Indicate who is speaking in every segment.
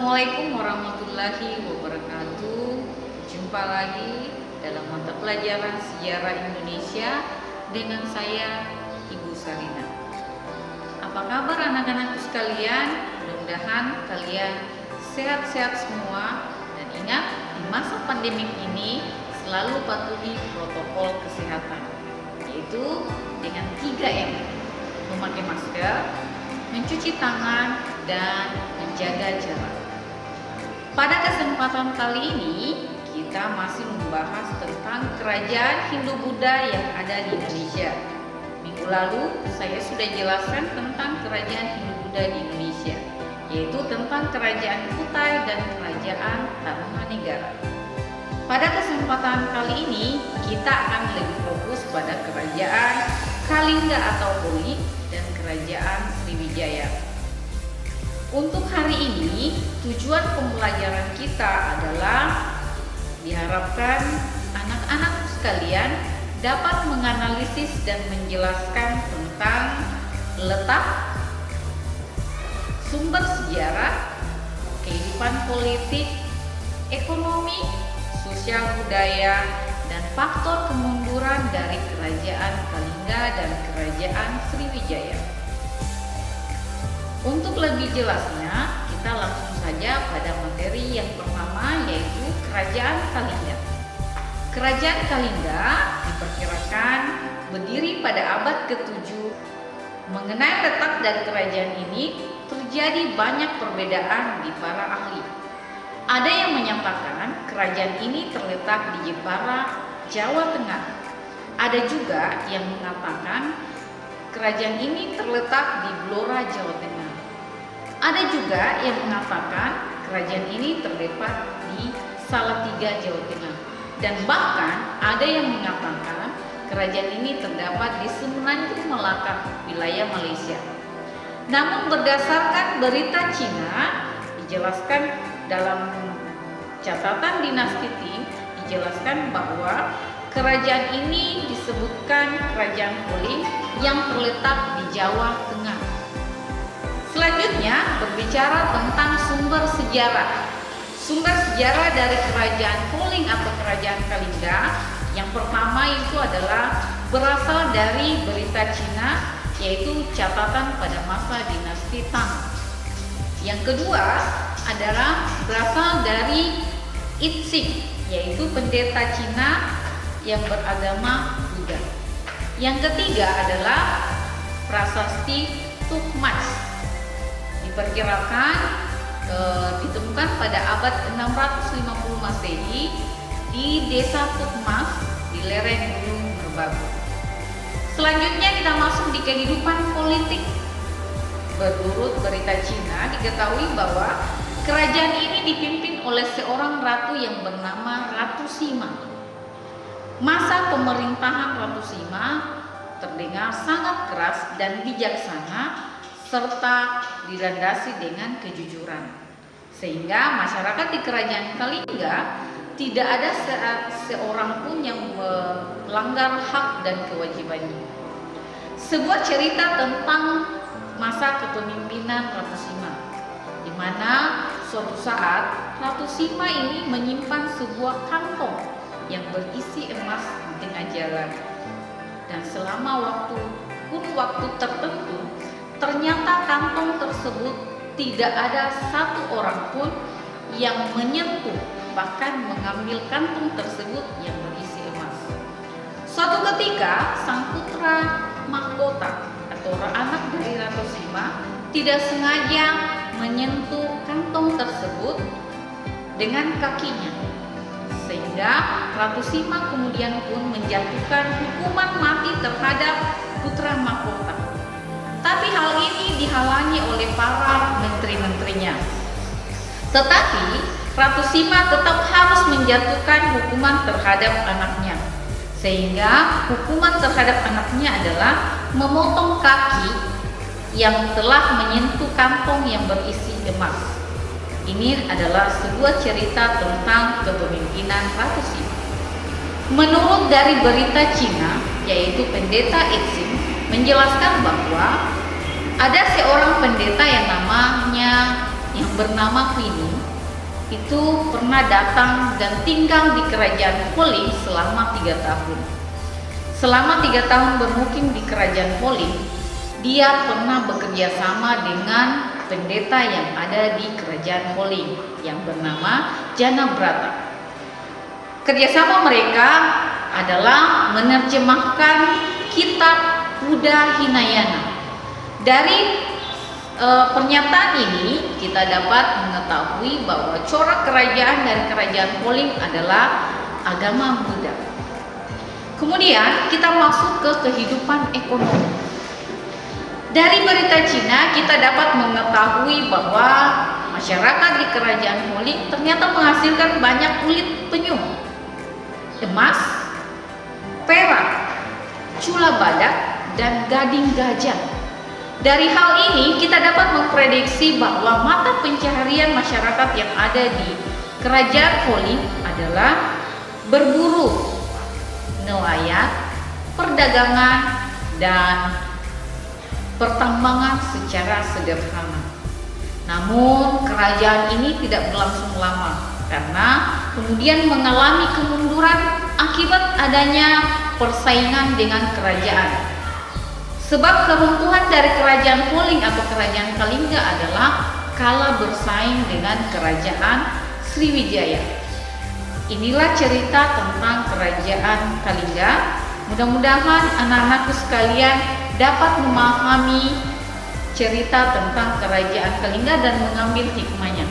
Speaker 1: Assalamualaikum warahmatullahi wabarakatuh. Jumpa lagi dalam mata pelajaran Sejarah Indonesia dengan saya, Ibu Sarina. Apa kabar anak-anakku sekalian? Mudah-mudahan kalian sehat-sehat semua. Dan ingat, di masa pandemik ini selalu patuhi protokol kesehatan, yaitu dengan 3M: memakai masker, mencuci tangan, dan menjaga jarak. Pada kesempatan kali ini kita masih membahas tentang kerajaan Hindu-Buddha yang ada di Indonesia. Minggu lalu saya sudah jelaskan tentang kerajaan Hindu-Buddha di Indonesia, yaitu tentang kerajaan Kutai dan kerajaan Tarumanegara. Pada kesempatan kali ini kita akan lebih fokus pada kerajaan Kalingga atau Holi dan kerajaan Sriwijaya. Untuk hari ini, tujuan pembelajaran kita adalah diharapkan anak-anak sekalian dapat menganalisis dan menjelaskan tentang letak, sumber sejarah, kehidupan politik, ekonomi, sosial budaya, dan faktor kemunduran dari kerajaan Kalingga dan kerajaan Sriwijaya. Untuk lebih jelasnya, kita langsung saja pada materi yang pertama, yaitu kerajaan Kalingga. Kerajaan Kalingga diperkirakan berdiri pada abad ke-7. Mengenai letak dari kerajaan ini, terjadi banyak perbedaan di para ahli. Ada yang menyatakan kerajaan ini terletak di Jepara, Jawa Tengah. Ada juga yang mengatakan kerajaan ini terletak di Blora, Jawa Tengah. Ada juga yang mengatakan kerajaan ini terdapat di Salatiga, Jawa Tengah. Dan bahkan ada yang mengatakan kerajaan ini terdapat di Semenanjung Melaka, wilayah Malaysia. Namun berdasarkan berita Cina, dijelaskan dalam catatan dinasti Qing, dijelaskan bahwa kerajaan ini disebutkan kerajaan Holi yang terletak di Jawa Tengah. Selanjutnya berbicara tentang sumber sejarah. Sumber sejarah dari kerajaan Holi atau kerajaan Kalingga yang pertama itu adalah berasal dari berita Cina, yaitu catatan pada masa dinasti Tang. Yang kedua adalah berasal dari Itsing, yaitu pendeta Cina yang beragama Buddha. Yang ketiga adalah prasasti Tukmas. Diperkirakan ditemukan pada abad 650 Masehi di desa Tukmas di lereng Gunung Merbabu. Selanjutnya kita masuk di kehidupan politik. Menurut berita Cina, diketahui bahwa kerajaan ini dipimpin oleh seorang ratu yang bernama Ratu Sima. Masa pemerintahan Ratu Sima terdengar sangat keras dan bijaksana serta dilandasi dengan kejujuran, sehingga masyarakat di kerajaan Kalingga tidak ada seorang pun yang melanggar hak dan kewajibannya. Sebuah cerita tentang masa kepemimpinan Ratu Sima, di mana suatu saat Ratu Sima ini menyimpan sebuah kantong yang berisi emas di tengah jalan, dan selama kurun waktu tertentu ternyata kantong tersebut tidak ada satu orang pun yang menyentuh, bahkan mengambil kantong tersebut yang berisi emas. Suatu ketika sang putra mahkota atau anak dari Ratu Sima tidak sengaja menyentuh kantong tersebut dengan kakinya, sehingga Ratu Sima kemudian pun menjatuhkan hukuman mati terhadap putra mahkota. Tapi hal ini dihalangi oleh para menteri-menterinya. Tetapi Ratu Sima tetap harus menjatuhkan hukuman terhadap anaknya, sehingga hukuman terhadap anaknya adalah memotong kaki yang telah menyentuh kantong yang berisi emas. Ini adalah sebuah cerita tentang kepemimpinan Ratu Sima. Menurut dari berita Cina, yaitu pendeta Itsing, menjelaskan bahwa ada seorang pendeta yang bernama Huini itu pernah datang dan tinggal di kerajaan Poling selama 3 tahun. Selama 3 tahun bermukim di kerajaan Poling, dia pernah bekerja sama dengan pendeta yang ada di kerajaan Poling yang bernama Janabrata. Kerjasama mereka adalah menerjemahkan kitab Buddha Hinayana. Dari pernyataan ini kita dapat mengetahui bahwa corak kerajaan dari kerajaan Poling adalah agama Buddha. Kemudian kita masuk ke kehidupan ekonomi. Dari berita Cina kita dapat mengetahui bahwa masyarakat di kerajaan Poling ternyata menghasilkan banyak kulit penyu, emas, perak, cula badak, dan gading gajah. Dari hal ini kita dapat memprediksi bahwa mata pencaharian masyarakat yang ada di kerajaan Poling adalah berburu, nelayan, perdagangan, dan pertambangan secara sederhana. Namun kerajaan ini tidak berlangsung lama karena kemudian mengalami kemunduran akibat adanya persaingan dengan kerajaan. Sebab keruntuhan dari kerajaan Poling atau kerajaan Kalingga adalah kalah bersaing dengan kerajaan Sriwijaya. Inilah cerita tentang kerajaan Kalingga. Mudah-mudahan anak-anakku sekalian dapat memahami cerita tentang kerajaan Kalingga dan mengambil hikmahnya.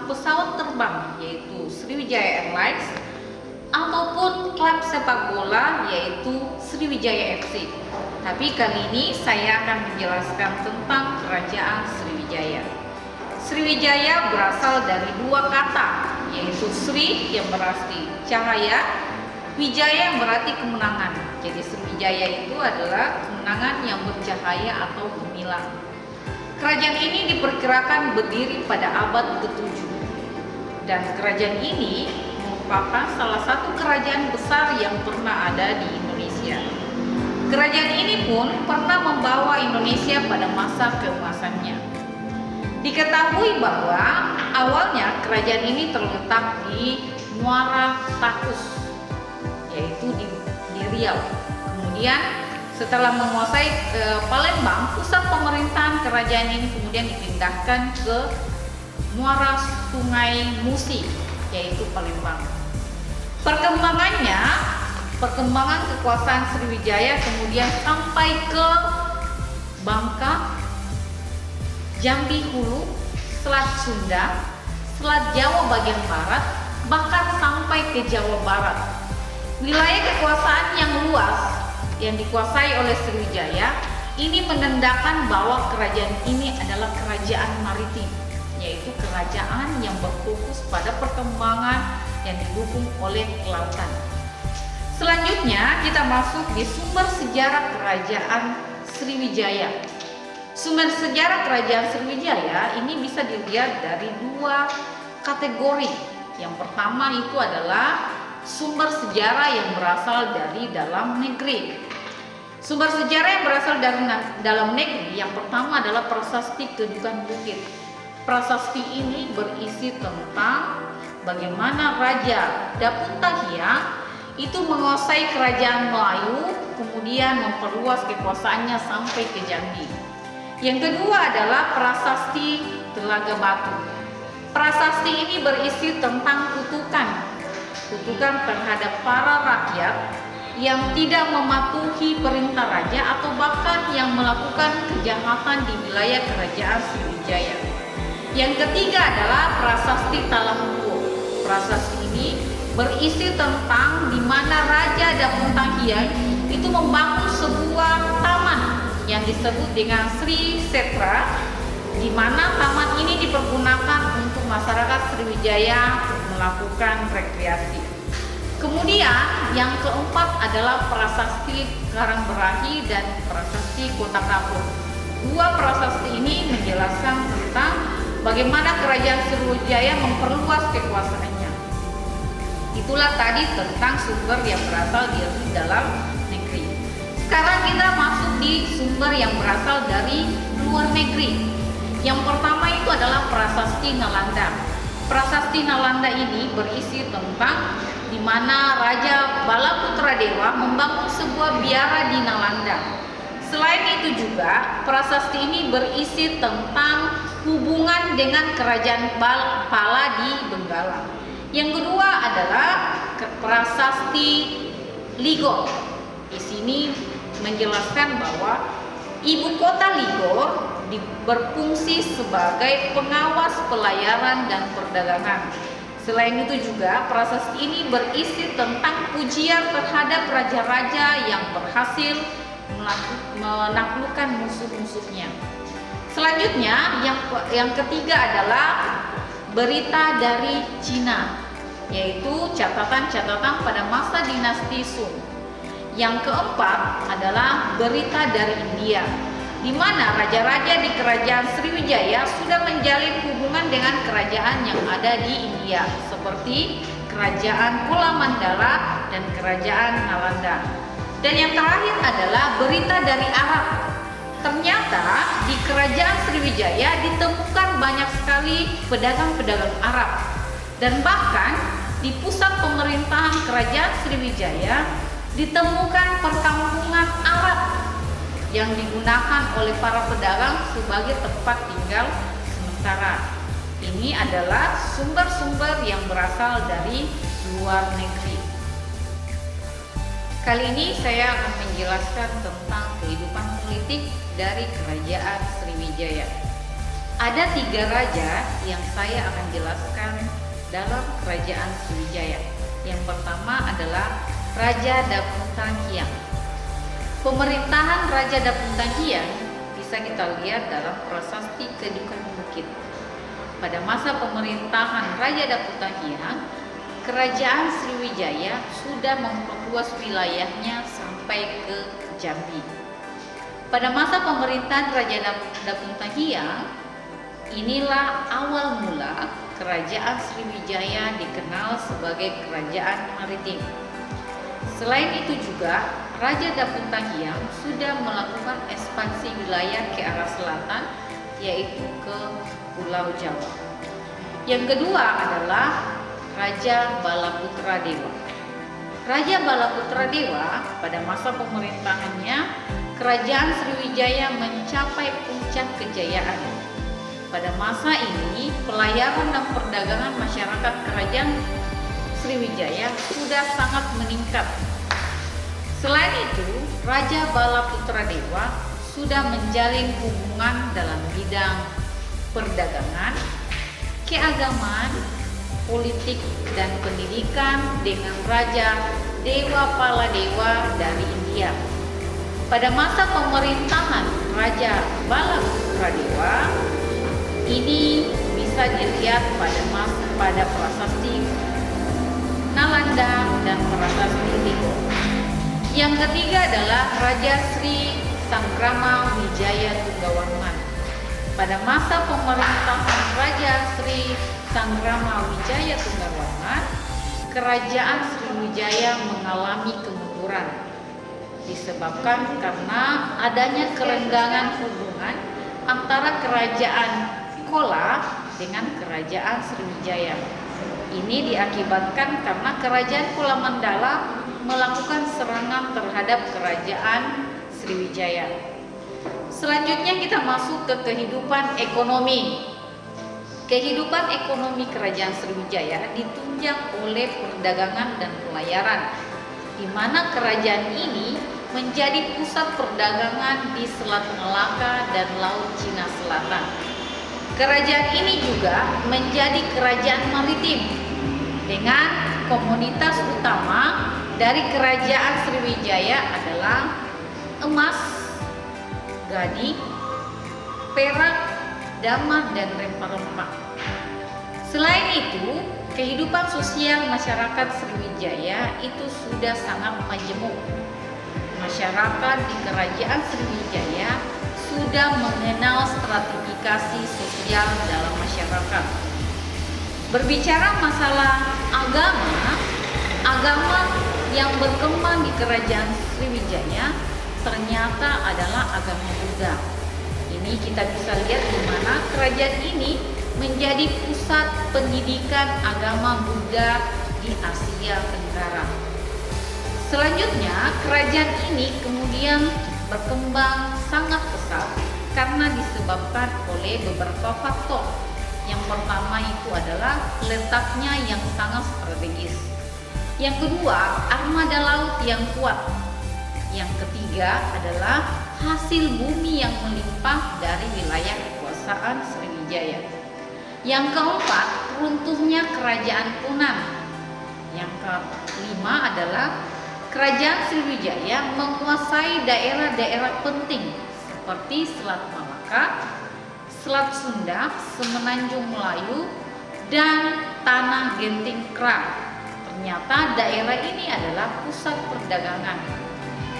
Speaker 1: Pesawat terbang yaitu Sriwijaya Airlines ataupun klub sepak bola yaitu Sriwijaya FC. Tapi kali ini saya akan menjelaskan tentang kerajaan Sriwijaya. Sriwijaya berasal dari 2 kata yaitu Sri yang berarti cahaya, Wijaya yang berarti kemenangan. Jadi Sriwijaya itu adalah kemenangan yang bercahaya atau gemilang. Kerajaan ini diperkirakan berdiri pada abad ke-7 dan kerajaan ini merupakan salah satu kerajaan besar yang pernah ada di Indonesia. Kerajaan ini pun pernah membawa Indonesia pada masa keemasannya. Diketahui bahwa awalnya kerajaan ini terletak di Muara Takus, yaitu di Riau. Kemudian setelah menguasai Palembang, pusat pemerintahan kerajaan ini kemudian dipindahkan ke muara Sungai Musi, yaitu Palembang. Perkembangan kekuasaan Sriwijaya kemudian sampai ke Bangka, Jambi Hulu, Selat Sunda, Selat Jawa bagian barat, bahkan sampai ke Jawa Barat. Wilayah kekuasaan yang luas yang dikuasai oleh Sriwijaya ini menandakan bahwa kerajaan ini adalah kerajaan maritim, yaitu kerajaan yang berfokus pada perkembangan yang didukung oleh kelautan. Selanjutnya kita masuk di sumber sejarah kerajaan Sriwijaya. Sumber sejarah kerajaan Sriwijaya ini bisa dilihat dari 2 kategori. Yang pertama itu adalah sumber sejarah yang berasal dari dalam negeri. Sumber sejarah yang berasal dari dalam negeri yang pertama adalah Prasasti Kedukan Bukit. Prasasti ini berisi tentang bagaimana Raja Dapuntahya itu menguasai kerajaan Melayu, kemudian memperluas kekuasaannya sampai ke Jambi. Yang kedua adalah Prasasti Telaga Batu. Prasasti ini berisi tentang kutukan terhadap para rakyat yang tidak mematuhi perintah raja atau bahkan yang melakukan kejahatan di wilayah kerajaan Sriwijaya. Yang ketiga adalah prasasti Talahunggo. Prasasti ini berisi tentang di mana Raja Dapuntanghiang itu membangun sebuah taman yang disebut dengan Sri Setra, di mana taman ini dipergunakan untuk masyarakat Sriwijaya melakukan rekreasi. Kemudian yang keempat adalah prasasti Karangberahi dan prasasti Kota Kapur. Dua prasasti ini menjelaskan tentang bagaimana kerajaan Sriwijaya memperluas kekuasaannya. Itulah tadi tentang sumber yang berasal dari dalam negeri. Sekarang kita masuk di sumber yang berasal dari luar negeri. Yang pertama itu adalah prasasti Nalanda. Prasasti Nalanda ini berisi tentang di mana Raja Balaputradewa membangun sebuah biara di Nalanda. Selain itu juga prasasti ini berisi tentang hubungan dengan kerajaan Pala di Benggala. Yang kedua adalah prasasti Ligor. Di sini menjelaskan bahwa ibu kota Ligor berfungsi sebagai pengawas pelayaran dan perdagangan. Selain itu juga prasasti ini berisi tentang pujian terhadap raja-raja yang berhasil menaklukkan musuh-musuhnya. Selanjutnya yang ketiga adalah berita dari Cina, yaitu catatan-catatan pada masa dinasti Sung. Yang keempat adalah berita dari India, di mana raja-raja di kerajaan Sriwijaya sudah menjalin hubungan dengan kerajaan yang ada di India, seperti kerajaan Kulamandala dan kerajaan Nalanda. Dan yang terakhir adalah berita dari Arab. Ternyata di kerajaan Sriwijaya ditemukan banyak sekali pedagang-pedagang Arab, dan bahkan di pusat pemerintahan kerajaan Sriwijaya ditemukan perkampungan Arab yang digunakan oleh para pedagang sebagai tempat tinggal sementara. Ini adalah sumber-sumber yang berasal dari luar negeri. Kali ini saya akan menjelaskan tentang kehidupan politik dari kerajaan Sriwijaya. Ada 3 raja yang saya akan jelaskan dalam kerajaan Sriwijaya. Yang pertama adalah Raja Dapuntanghiang. Pemerintahan Raja Dapuntanghiang bisa kita lihat dalam prasasti Kedukan Bukit. Pada masa pemerintahan Raja Dapuntanghiang, kerajaan Sriwijaya sudah memperluas wilayahnya sampai ke Jambi. Pada masa pemerintahan Raja Dapuntanghiang, inilah awal mula kerajaan Sriwijaya dikenal sebagai kerajaan maritim. Selain itu juga, Raja Dapuntanghiang sudah melakukan ekspansi wilayah ke arah selatan, yaitu ke Pulau Jawa. Yang kedua adalah Raja Balaputradewa. Raja Balaputradewa pada masa pemerintahannya, kerajaan Sriwijaya mencapai puncak kejayaan. Pada masa ini, pelayaran dan perdagangan masyarakat kerajaan Sriwijaya sudah sangat meningkat. Selain itu, Raja Balaputradewa sudah menjalin hubungan dalam bidang perdagangan, keagamaan, politik, dan pendidikan dengan Raja Dewa Paladewa dari India. Pada masa pemerintahan Raja Balaputradewa, ini bisa dilihat pada prasasti Nalanda dan prasasti Ligor. Yang ketiga adalah Raja Sri Sanggrama Wijaya Tunggawarman. Pada masa pemerintahan Raja Sri Sanggrama Wijaya Tunggawarman, kerajaan Sriwijaya mengalami kemunduran disebabkan karena adanya kerenggangan hubungan antara kerajaan Kola dengan kerajaan Sriwijaya. Ini diakibatkan karena kerajaan Kulamandala melakukan serangan terhadap kerajaan Sriwijaya. Selanjutnya kita masuk ke kehidupan ekonomi. Kehidupan ekonomi Kerajaan Sriwijaya ditunjang oleh perdagangan dan pelayaran, di mana kerajaan ini menjadi pusat perdagangan di Selat Melaka dan Laut Cina Selatan. Kerajaan ini juga menjadi kerajaan maritim dengan komoditas utama dari Kerajaan Sriwijaya adalah emas, gading, perak, damar, dan rempah-rempah. Selain itu, kehidupan sosial masyarakat Sriwijaya itu sudah sangat majemuk. Masyarakat di Kerajaan Sriwijaya sudah mengenal stratifikasi sosial dalam masyarakat. Berbicara masalah agama yang berkembang di Kerajaan Sriwijaya ternyata adalah agama Buddha. Ini kita bisa lihat di mana kerajaan ini menjadi pusat pendidikan agama Buddha di Asia Tenggara. Selanjutnya, kerajaan ini kemudian berkembang sangat pesat karena disebabkan oleh beberapa faktor. Yang pertama itu adalah letaknya yang sangat strategis. Yang kedua, armada laut yang kuat. Yang ketiga adalah hasil bumi yang melimpah dari wilayah kekuasaan Sriwijaya. Yang keempat, runtuhnya kerajaan Punan. Yang kelima adalah kerajaan Sriwijaya menguasai daerah-daerah penting seperti Selat Malaka, Selat Sunda, Semenanjung Melayu, dan Tanah Genting Kra. Ternyata daerah ini adalah pusat perdagangan.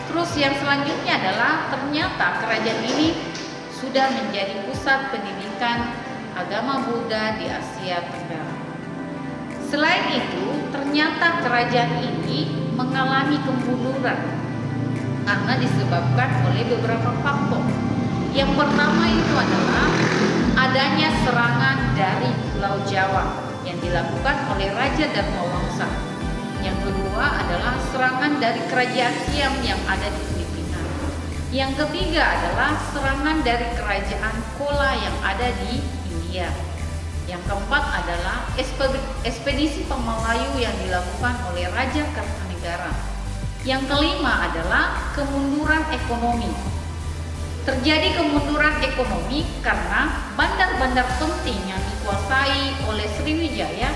Speaker 1: Terus yang selanjutnya adalah ternyata kerajaan ini sudah menjadi pusat pendidikan agama Buddha di Asia Tenggara. Selain itu, ternyata kerajaan ini mengalami kemunduran karena disebabkan oleh beberapa faktor. Yang pertama itu adalah adanya serangan dari Pulau Jawa yang dilakukan oleh Raja Dharmawangsa. Yang kedua adalah serangan dari kerajaan Siam yang ada di Filipina. Yang ketiga adalah serangan dari kerajaan Chola yang ada di India. Yang keempat adalah ekspedisi Pemalayu yang dilakukan oleh Raja Kertanegara. Yang kelima adalah kemunduran ekonomi. Terjadi kemunduran ekonomi karena bandar-bandar penting yang dikuasai oleh Sriwijaya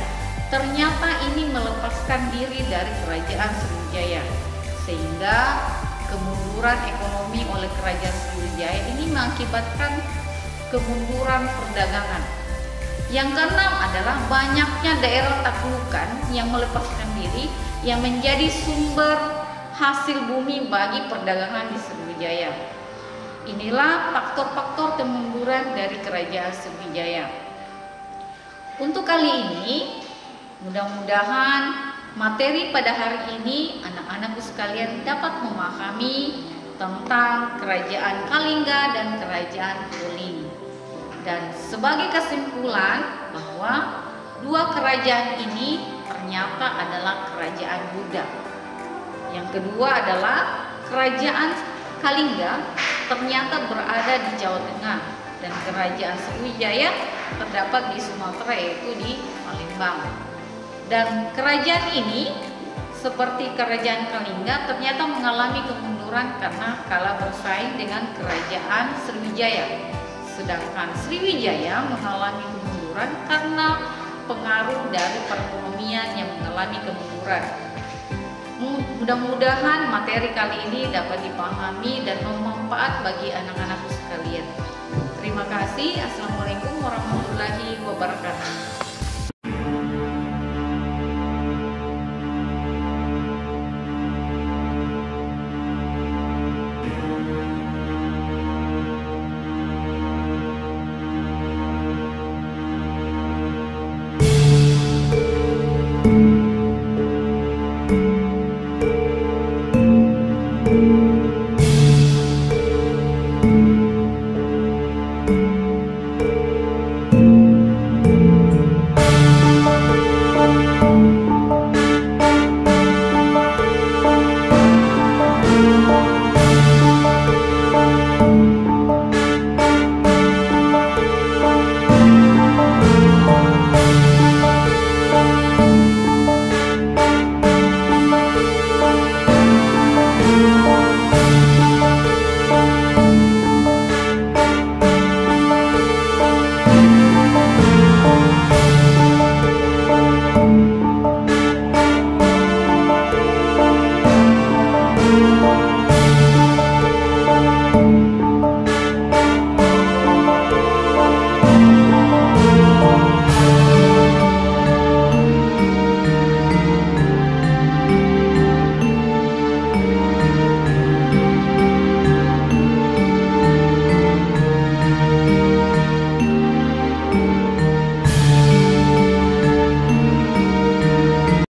Speaker 1: ternyata ini melepaskan diri dari Kerajaan Sriwijaya, sehingga kemunduran ekonomi oleh Kerajaan Sriwijaya ini mengakibatkan kemunduran perdagangan. Yang keenam adalah banyaknya daerah taklukan yang melepaskan diri yang menjadi sumber hasil bumi bagi perdagangan di Sriwijaya. Inilah faktor-faktor kemunduran dari Kerajaan Sriwijaya. Untuk kali ini, mudah-mudahan materi pada hari ini anak-anakku sekalian dapat memahami tentang Kerajaan Kalingga dan Kerajaan Kuling. Dan sebagai kesimpulan bahwa dua kerajaan ini ternyata adalah kerajaan Buddha. Yang kedua adalah Kerajaan Kalingga ternyata berada di Jawa Tengah dan Kerajaan Sriwijaya terdapat di Sumatera, yaitu di Palembang. Dan kerajaan ini seperti Kerajaan Kalingga ternyata mengalami kemunduran karena kalah bersaing dengan Kerajaan Sriwijaya. Sedangkan Sriwijaya mengalami kemunduran karena pengaruh dari perekonomian yang mengalami kemunduran. Mudah-mudahan materi kali ini dapat dipahami dan bermanfaat bagi anak-anakku sekalian. Terima kasih. Assalamualaikum warahmatullahi wabarakatuh.